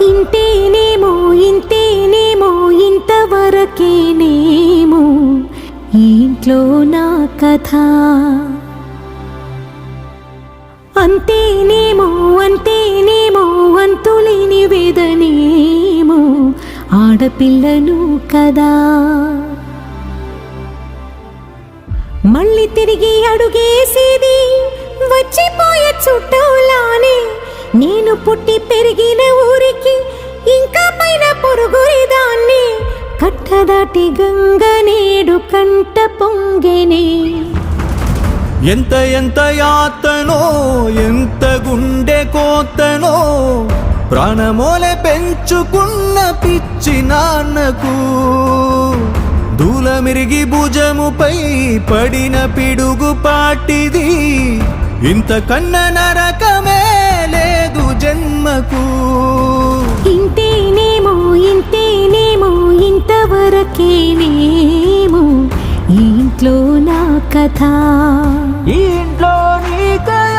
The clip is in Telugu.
ఇంతేనేమో ఇంతేనేమో ఇంతవరకేనేమో ఈ ఇంట్లో నా కథ. అంతేనేమో అంతేనేమో అంతులేని వేదనేమో ఆడపిల్లను కదా. మళ్ళీ తిరిగి అడుగేసేది వచ్చిపోయే చుట్టూలానే. నేను పుట్టి పెరిగిన ఊరికి ఇంకా పైన పొరుగురిదాన్ని. కట్టదాటి గంగ నేడు కంట పొంగెనే. ఎంత ఎంత యాతనో ఎంత గుండె కోతనో ప్రాణమోలే పెంచుకున్న పిచ్చి నాన్నకు దూలమిరిగి భుజముపై పడిన పిడుగు పాటిది. ఇంతకన్నా నరకమే లేదు జన్మకు. ఇంతేనేమో ఇంతేనేమో ఇంతవరకేనేమో ఈ ఇంట్లో నా కథ. ఈ ఇంట్లో నీ కథ.